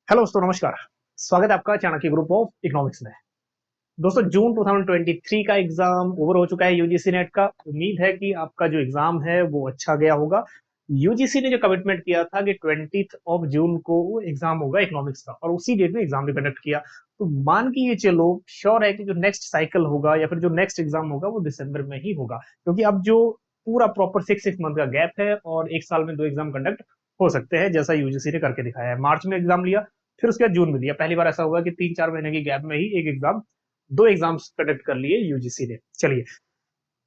Hello दोस्तों, नमस्कार। स्वागत है आपका चाणक्य ग्रुप ऑफ इकोनॉमिक्स में। दोस्तों, जून 2023 का एग्जाम ओवर हो चुका है यूजीसी नेट का। उम्मीद है कि आपका जो एग्जाम है वो अच्छा गया होगा। यूजीसी ने जो कमिटमेंट किया था कि 20 को एग्जाम होगा इकोनॉमिक्स का, और उसी डेट में एग्जाम भी कंडक्ट किया। तो मान के ये चलो, श्योर है कि जो नेक्स्ट साइकिल होगा या फिर जो नेक्स्ट एग्जाम होगा वो दिसंबर में ही होगा, क्योंकि अब जो पूरा प्रॉपर 6 मंथ का गैप है और एक साल में 2 एग्जाम कंडक्ट हो सकते हैं, जैसा यूजीसी ने करके दिखाया है। मार्च में एग्जाम लिया, फिर उसके बाद जून में दिया। पहली बार ऐसा हुआ कि 3-4 महीने की गैप में ही एक एग्जाम, 2 एग्जाम्स कंडक्ट कर लिए यूजीसी ने। चलिए,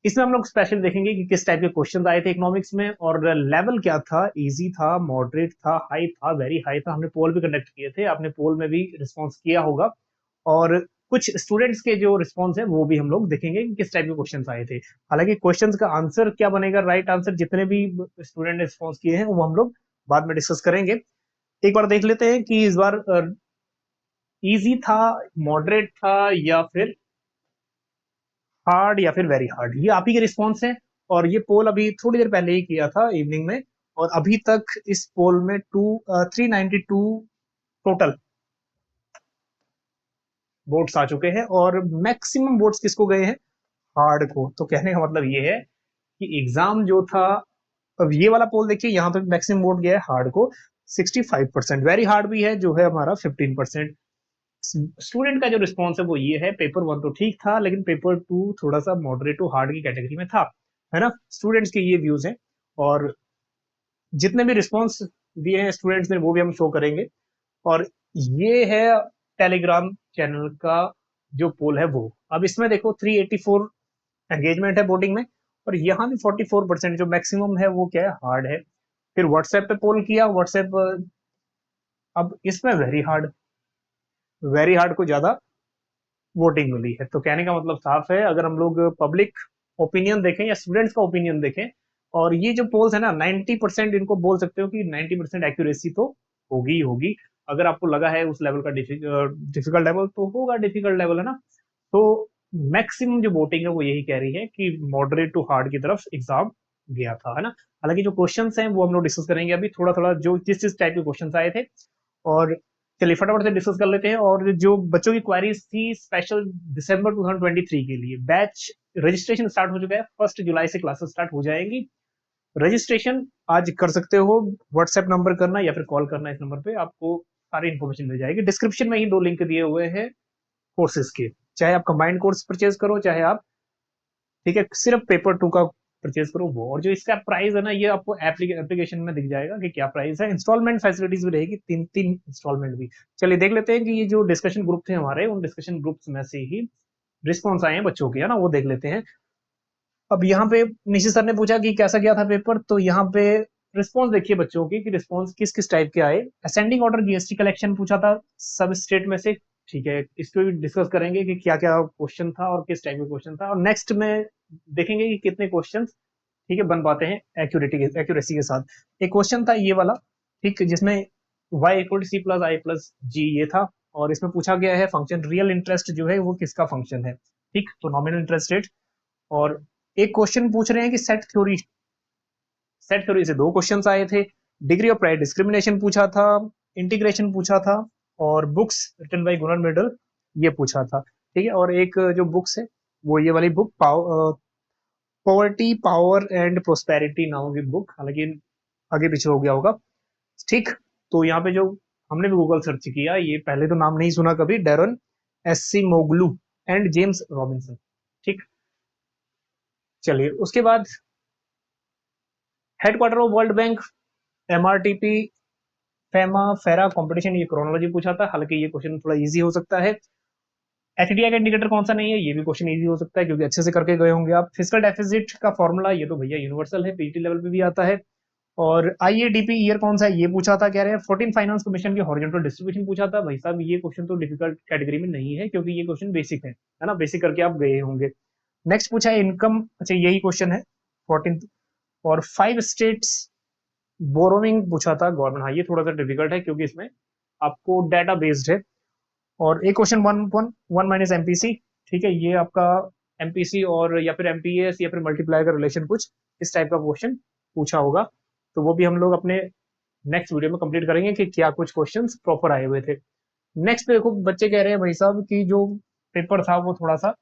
इसमें हम लोग स्पेशल देखेंगे कि किस टाइप के क्वेश्चन आए थे इकोनॉमिक्स में, और लेवल क्या था, इजी था, मॉडरेट था, हाई था, वेरी हाई था। हमने पोल भी कंडक्ट किए थे, आपने पोल में भी रिस्पॉन्स किया होगा। और कुछ स्टूडेंट्स के जो रिस्पॉन्स है वो भी हम लोग देखेंगे कि किस टाइप के क्वेश्चंस आए थे। हालांकि क्वेश्चंस का आंसर क्या बनेगा, राइट आंसर, जितने भी स्टूडेंट ने रिस्पॉन्स किए हैं वो हम लोग बाद में डिस्कस करेंगे। एक बार देख लेते हैं कि इस बार इजी था, मॉडरेट था, या फिर हार्ड, या फिर वेरी हार्ड। ये आप ही के रिस्पॉन्स है। और ये पोल अभी थोड़ी देर पहले ही किया था, इवनिंग में। और अभी तक इस पोल में 392 टोटल वोट्स आ चुके हैं, और मैक्सिमम वोट्स किसको गए हैं? हार्ड को। तो कहने का मतलब ये है कि एग्जाम जो था, अब ये वाला पोल देखिए, यहाँ पे मैक्सिमम वोट गया है हार्ड को 65%। वेरी हार्ड भी है जो है हमारा 15%। स्टूडेंट का जो रिस्पॉन्स है वो ये है, पेपर 1 तो ठीक था, लेकिन पेपर 2 थोड़ा सा मॉडरेट टू हार्ड की कैटेगरी में था, है ना। स्टूडेंट्स के ये व्यूज हैं, और जितने भी रिस्पॉन्स दिए हैं स्टूडेंट्स ने वो भी हम शो करेंगे। और ये है टेलीग्राम चैनल का जो पोल है वो। अब इसमें देखो 384 एंगेजमेंट है वोटिंग में, और यहाँ भी 44% जो मैक्सिमम है वो क्या है, हार्ड है। फिर व्हाट्सएप पे पोल किया, व्हाट्सएप, अब इसमें वेरी हार्ड को ज्यादा वोटिंग मिली है। तो कहने का मतलब साफ है, अगर हम लोग पब्लिक ओपिनियन देखें या स्टूडेंट्स का ओपिनियन देखें, और ये जो पोल्स है ना, 90% इनको बोल सकते हो कि 90% एक्यूरेसी तो होगी ही होगी। अगर आपको लगा है उस लेवल का डिफिकल्ट लेवल, तो होगा डिफिकल्ट लेवल, है ना। तो मैक्सिमम जो वोटिंग है वो यही कह रही है कि मॉडरेट टू हार्ड की तरफ एग्जाम गया था, है ना। हालांकि जो क्वेश्चंस हैं वो हम लोग डिस्कस करेंगे अभी थोड़ा थोड़ा, जो जिस जिस टाइप के क्वेश्चंस आए थे। और चलिए फटाफट से डिस्कस कर लेते हैं। और जो बच्चों की क्वारीज थी स्पेशल दिसंबर 2023 के लिए, बैच रजिस्ट्रेशन स्टार्ट हो चुका है। 1 जुलाई से क्लासेस स्टार्ट हो जाएंगी। रजिस्ट्रेशन आज कर सकते हो, व्हाट्सएप नंबर करना या फिर कॉल करना, इस नंबर पे आपको सारी इन्फॉर्मेशन मिल जाएगी। डिस्क्रिप्शन में ही 2 लिंक दिए हुए हैं कोर्सेज के, चाहे आप कंबाइंड कोर्स परचेज करो, चाहे आप, ठीक है, सिर्फ पेपर 2 का परचेज करो वो। और जो इसका प्राइस है ना, ये आपको एप्लीकेशन में दिख जाएगा कि क्या प्राइस है। इंस्टॉलमेंट फैसिलिटीज भी रहेगी, 3-3 इंस्टॉलमेंट भी। चलिए देख लेते हैं कि ये जो डिस्कशन ग्रुप थे हमारे, उन डिस्कशन ग्रुप्स में से ही रिस्पॉन्स आए हैं बच्चों के, है ना, वो देख लेते हैं। अब यहाँ पे निशी सर ने पूछा कि कैसा गया था पेपर, तो यहाँ पे रिस्पॉन्स देखिए बच्चों की कि रिस्पॉन्स किस किस टाइप के आए। असेंडिंग ऑर्डर जीएसटी कलेक्शन पूछा था सब स्टेट में से, ठीक है। इसको भी डिस्कस करेंगे कि क्या क्या क्वेश्चन था और किस टाइप का क्वेश्चन था। और नेक्स्ट में देखेंगे कि कितने क्वेश्चन, ठीक है, बन पाते हैं एक्यूरेसी के साथ। एक क्वेश्चन था ये वाला, ठीक, जिसमें y = c+i+g ये था। और इसमें पूछा गया है फंक्शन रियल इंटरेस्ट जो है वो किसका फंक्शन है, ठीक, तो नॉमिनल इंटरेस्ट रेट। और एक क्वेश्चन पूछ रहे हैं कि सेट थ्योरी से 2 क्वेश्चन आए थे। डिग्री ऑफ प्राइस डिस्क्रिमिनेशन पूछा था, इंटीग्रेशन पूछा था, और बुक्स रिटन बाय गुनर मिडल ये पूछा था, ठीक है। और एक जो बुक्स है वो ये वाली book, poverty power and prosperity now की बुक, हालांकि आगे पीछे हो गया होगा, ठीक। तो यहाँ पे जो हमने भी गूगल सर्च किया, ये पहले तो नाम नहीं सुना कभी, Daron Acemoglu and James Robinson, ठीक। चलिए उसके बाद headquarter of World Bank, MRTP, FEMA, FERA competition, ये क्रोनोलॉजी पूछा था। हालांकि ये क्वेश्चन थोड़ा इजी हो सकता है। एचडीआई का इंडिकेटर कौन सा नहीं है, ये भी क्वेश्चन इजी हो सकता है क्योंकि अच्छे से करके गए होंगे आप। फिजिकल डेफिसिट का फॉर्मूला, ये तो भैया यूनिवर्सल है, पीटी लेवल पे भी आता है। और आईएडीपी ईयर कौन सा है ये पूछा था। कह रहे हैं 14 फाइनेंस कमीशन की हॉरिजॉन्टल डिस्ट्रीब्यूशन पूछा था। भाई साहब ये क्वेश्चन तो डिफिकल्ट कैटेगरी में नहीं है, क्योंकि ये क्वेश्चन बेसिक है ना, बेसिक करके आप गए होंगे। नेक्स्ट पूछा है इनकम, अच्छा यही क्वेश्चन है 14। और 5 स्टेट्स बोरोइंग पूछा था गवर्नमेंट, हाँ ये थोड़ा सा डिफिकल्ट है क्योंकि इसमें आपको डाटा बेस्ड है। और एक क्वेश्चन 1 - एमपीसी, ठीक है, ये आपका एमपीसी और या फिर एमपीएस या फिर मल्टीप्लाई का रिलेशन कुछ इस टाइप का क्वेश्चन पूछा होगा। तो वो भी हम लोग अपने नेक्स्ट वीडियो में कंप्लीट करेंगे कि क्या कुछ क्वेश्चंस प्रॉपर आए हुए थे। नेक्स्ट देखो बच्चे कह रहे हैं भाई साहब कि जो पेपर था वो थोड़ा सा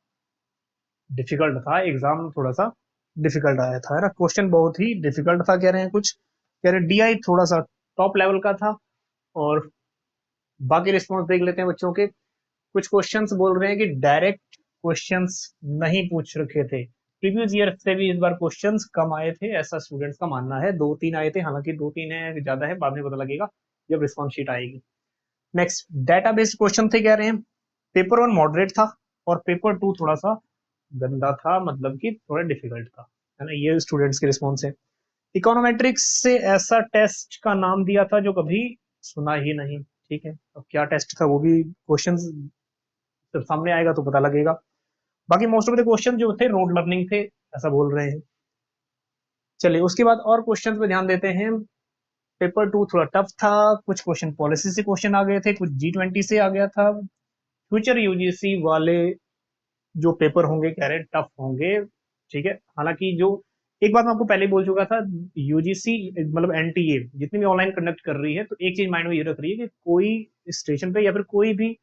डिफिकल्ट था, एग्जाम थोड़ा सा डिफिकल्ट आया था, है ना, क्वेश्चन बहुत ही डिफिकल्ट था कह रहे हैं कुछ, कह रहे डीआई थोड़ा सा टॉप लेवल का था। और बाकी रिस्पॉन्स देख लेते हैं बच्चों के। कुछ क्वेश्चंस बोल रहे हैं कि डायरेक्ट क्वेश्चंस नहीं पूछ रखे थे, प्रीवियस ईयर से भी इस बार क्वेश्चंस कम आए थे, ऐसा स्टूडेंट्स का मानना है। 2-3 आए थे, हालांकि 2-3 है ज्यादा है, बाद में पता लगेगा जब रिस्पॉन्स शीट आएगी। नेक्स्ट डाटा बेस्ड क्वेश्चन थे कह रहे हैं। पेपर 1 मॉडरेट था और पेपर 2 थोड़ा सा गंदा था, मतलब कि थोड़ा डिफिकल्ट था, है ना, ये स्टूडेंट्स के रिस्पॉन्स है। इकोनोमेट्रिक्स से ऐसा टेस्ट का नाम दिया था जो कभी सुना ही नहीं, ठीक है, अब क्या टेस्ट था वो भी क्वेश्चन जब सामने आएगा तो पता लगेगा। बाकी मोस्ट ऑफ द क्वेश्चन जो थे रोड लर्निंग थे, ऐसा बोल रहे हैं। चलिए उसके बाद और क्वेश्चन पे ध्यान देते हैं। पेपर 2 थोड़ा टफ था, कुछ क्वेश्चन पॉलिसी से क्वेश्चन आ गए थे, कुछ G20 से आ गया था। फ्यूचर यूजीसी वाले जो पेपर होंगे कह रहे हैं टफ होंगे, ठीक है, हालांकि जो एक बात मैं आपको पहले ही बोल चुका था, यूजीसी मतलब एनटीए जितनी भी ऑनलाइन कंडक्ट कर रही है, तो एक चीज माइंड में ये रख रही है कि कोई स्टेशन पे या फिर कोई भी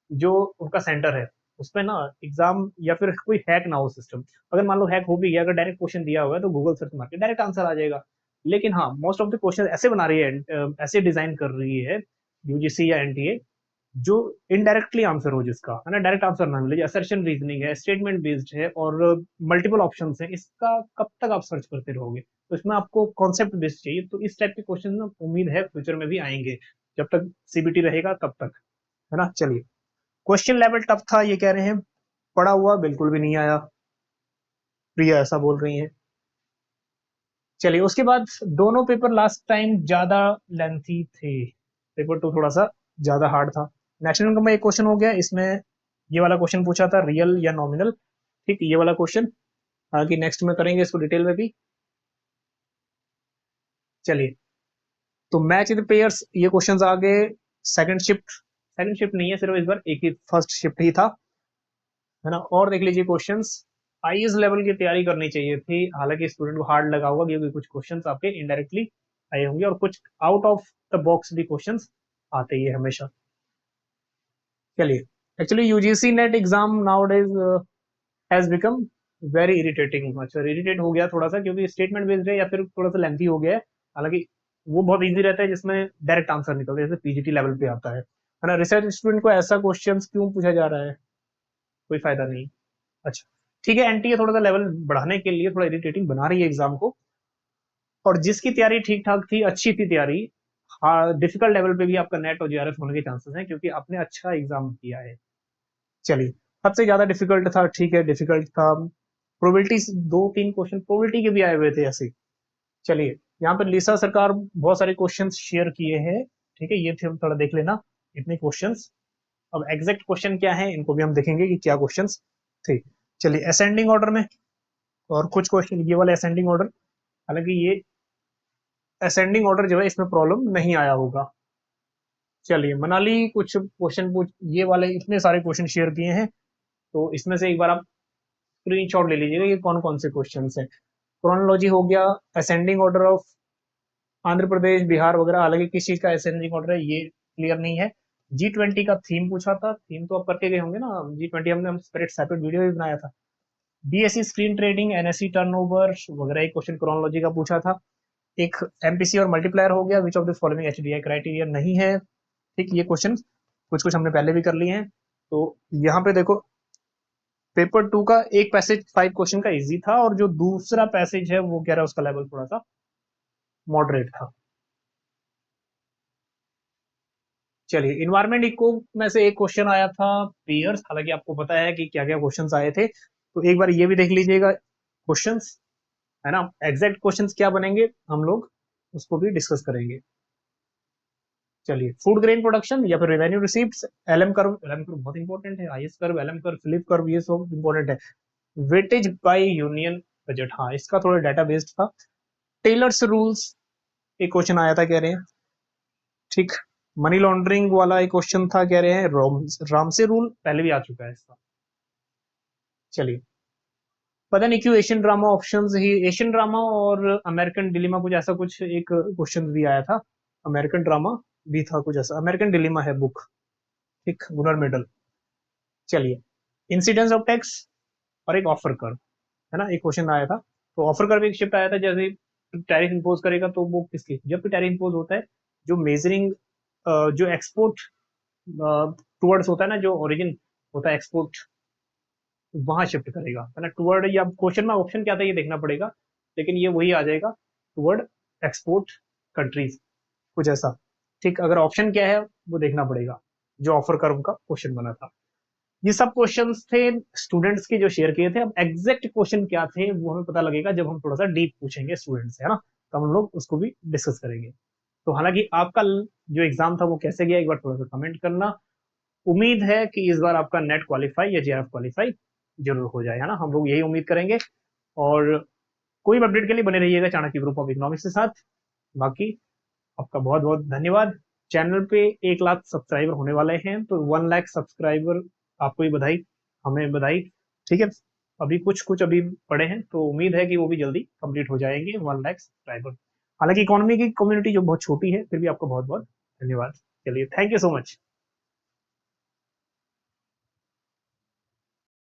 जो उनका सेंटर है उसमें ना एग्जाम या फिर कोई हैक ना हो सिस्टम। अगर मान लो हैक हो भी गया, अगर डायरेक्ट क्वेश्चन दिया हुआ है तो गूगल सर्च मार के डायरेक्ट आंसर आ जाएगा। लेकिन हाँ, मोस्ट ऑफ द क्वेश्चन ऐसे बना रही है, ऐसे डिजाइन कर रही है यूजीसी या एनटीए जो इनडायरेक्टली आंसर हो, जिसका है ना डायरेक्ट आंसर ना मिले, असर्शन रीजनिंग है, स्टेटमेंट बेस्ड है और मल्टीपल ऑप्शंस है, इसका कब तक आप सर्च करते रहोगे, तो इसमें आपको कॉन्सेप्ट बेस्ड चाहिए। तो इस टाइप के क्वेश्चन ना उम्मीद है फ्यूचर में भी आएंगे, जब तक सीबीटी रहेगा तब तक, है ना। चलिए क्वेश्चन लेवल टफ था ये कह रहे हैं, पढ़ा हुआ बिल्कुल भी नहीं आया, प्रिया ऐसा बोल रही है। चलिए उसके बाद दोनों पेपर लास्ट टाइम ज्यादा लेंथी थे, पेपर 2 थोड़ा सा ज्यादा हार्ड था। नेशनल इनकम में एक क्वेश्चन हो गया, इसमें ये वाला क्वेश्चन पूछा था रियल या नॉमिनल, ठीक, ये वाला क्वेश्चन, हालांकि नेक्स्ट में करेंगे इसको डिटेल में भी। चलिए तो मैच द पेयर्स ये क्वेश्चन आ गए। सेकंड शिफ्ट नहीं है, सिर्फ इस बार एक ही फर्स्ट शिफ्ट ही था, है ना। और देख लीजिए क्वेश्चंस, आईएएस लेवल की तैयारी करनी चाहिए थी, हालांकि स्टूडेंट को हार्ड लगा होगा क्योंकि कुछ क्वेश्चंस आपके इनडायरेक्टली आए होंगे और कुछ आउट ऑफ द बॉक्स भी क्वेश्चंस आते ही है हमेशा। चलिए actually UGC net exam now days has become very irritating, अच्छा इरिटेट हो गया थोड़ा सा क्योंकि स्टेटमेंट बेस्ड है या फिर थोड़ा सा लेंथी हो गया है। हालांकि वो बहुत इजी रहता है जिसमें डायरेक्ट आंसर निकलता है, जैसे पीजीटी लेवल पे आता है ना। रिसर्च स्टूडेंट को ऐसा क्वेश्चन क्यों पूछा जा रहा है, कोई फायदा नहीं। अच्छा ठीक है, एनटीए थोड़ा सा लेवल बढ़ाने के लिए थोड़ा इरिटेटिंग बना रही है एग्जाम को, और जिसकी तैयारी ठीक ठाक थी, अच्छी थी तैयारी, हाँ डिफिकल्ट लेवल पे भी आपका नेट और जेआरएफ होने के चांसेस हैं क्योंकि आपने अच्छा एग्जाम किया है। चलिए सबसे ज्यादा डिफिकल्ट था, ठीक है डिफिकल्ट था, प्रोबेबिलिटी 2-3 क्वेश्चन प्रोबेबिलिटी के भी आए हुए थे ऐसे। चलिए यहाँ पे लिसा सरकार बहुत सारे क्वेश्चन शेयर किए हैं, ठीक है, ये थे थोड़ा देख लेना इतने क्वेश्चंस। अब एग्जैक्ट क्वेश्चन क्या है इनको भी हम देखेंगे कि क्या क्वेश्चंस थे। चलिए असेंडिंग ऑर्डर में, और कुछ क्वेश्चन ये वाले असेंडिंग ऑर्डर, हालांकि ये असेंडिंग ऑर्डर जो है इसमें प्रॉब्लम नहीं आया होगा। चलिए मनाली कुछ क्वेश्चन पूछ, ये वाले इतने सारे क्वेश्चन शेयर किए हैं, तो इसमें से एक बार आप स्क्रीनशॉट ले लीजिएगा ये कौन कौन से क्वेश्चन हैं। क्रोनोलॉजी हो गया, ascending order of Andhra Pradesh Bihar वगैरह, हालांकि किस चीज का असेंडिंग ऑर्डर है ये क्लियर नहीं है। G20 का थीम पूछा था, थीम तो आप करके गए होंगे ना, G20 हमने हम सेपरेट वीडियो भी बनाया था। BSc screen trading, NSC turnover वगैरह एक क्वेश्चन क्रोनोलॉजी का पूछा था। एक एमपीसी और मल्टीप्लायर हो गया, which of the following HDI criteria नहीं है, ठीक, ये क्वेश्चन कुछ कुछ हमने पहले भी कर लिए हैं। तो यहाँ पे देखो पेपर 2 का एक पैसेज 5 क्वेश्चन का इजी था, और जो दूसरा पैसेज है वो कह रहा है उसका लेवल थोड़ा सा मॉडरेट था। चलिए इन्वायरमेंट इको में से एक क्वेश्चन आया था पेयर्स, हालांकि आपको पता है कि क्या क्या क्वेश्चंस आए थे, तो एक बार ये भी देख लीजिएगा क्वेश्चंस, है ना, एग्जैक्ट क्वेश्चंस क्या बनेंगे हम लोग उसको भी डिस्कस करेंगे। चलिए फूड ग्रेन प्रोडक्शन या फिर रेवेन्यू रिसीप्ट्स, एलएम कर्व बहुत इंपॉर्टेंट है, IS curve, LM curve, Philip curve, ये सब इंपॉर्टेंट है। वेटेज बाय यूनियन बजट, हाँ इसका थोड़ा डाटा बेस्ड था। टेलर्स रूल्स एक क्वेश्चन आया था कह रहे हैं, ठीक। मनी लॉन्ड्रिंग वाला एक क्वेश्चन था कह रहे हैं, रामसे रूल पहले भी आ चुका है इसका। चलिए पता नहीं क्यों एशियन ड्रामा ऑप्शंस ही, एशियन ड्रामा और अमेरिकन डिलीमा कुछ ऐसा कुछ एक क्वेश्चन भी आया था, अमेरिकन ड्रामा भी था कुछ ऐसा, अमेरिकन डिलेमा है बुक, ठीक, गुनर मेडल। चलिए, इंसिडेंस ऑफ टैक्स और एक ऑफर कर्व, है ना, एक क्वेश्चन आया था। तो ऑफर कर्व एक शिफ्ट आया था, जैसे टैरिफ इंपोज करेगा तो वो किसकी, जब भी टैरिफ इंपोज होता है, जो मेजरिंग जो एक्सपोर्ट टुवर्ड्स होता है ना, जो ओरिजिन होता है एक्सपोर्ट, वहां शिफ्ट करेगा, है ना, टुवर्ड, या क्वेश्चन में ऑप्शन क्या था ये देखना पड़ेगा, लेकिन ये वही आ जाएगा, टुवर्ड एक्सपोर्ट कंट्रीज, कुछ ऐसा। ठीक, अगर ऑप्शन क्या है वो देखना पड़ेगा, जो ऑफर कर्व का क्वेश्चन बना था। ये सब क्वेश्चंस थे स्टूडेंट्स के जो शेयर किए थे। अब एग्जैक्ट क्वेश्चन क्या थे वो हमें पता लगेगा जब हम थोड़ा सा डीप पूछेंगे स्टूडेंट से, है ना, तो हम लोग उसको भी डिस्कस करेंगे। तो हालांकि आपका जो एग्जाम था वो कैसे गया, एक बार थोड़ा सा कमेंट करना। उम्मीद है कि इस बार आपका नेट क्वालिफाई या जेआरएफ क्वालिफाई जरूर हो जाए, है ना, हम लोग यही उम्मीद करेंगे। और कोई भी अपडेट के लिए बने रहिएगा चाणक्य ग्रुप ऑफ इकोनॉमिक्स के साथ। बाकी आपका बहुत बहुत धन्यवाद। चैनल पे 1 लाख सब्सक्राइबर होने वाले हैं, तो 1 लाख सब्सक्राइबर, आपको ही बधाई, हमें बधाई। ठीक है, अभी कुछ कुछ अभी पड़े हैं, तो उम्मीद है कि वो भी जल्दी कंप्लीट हो जाएंगे 1 लाख सब्सक्राइबर। हालांकि इकोनॉमी की कम्युनिटी जो बहुत छोटी है, फिर भी आपको बहुत बहुत धन्यवाद। चलिए, थैंक यू सो मच।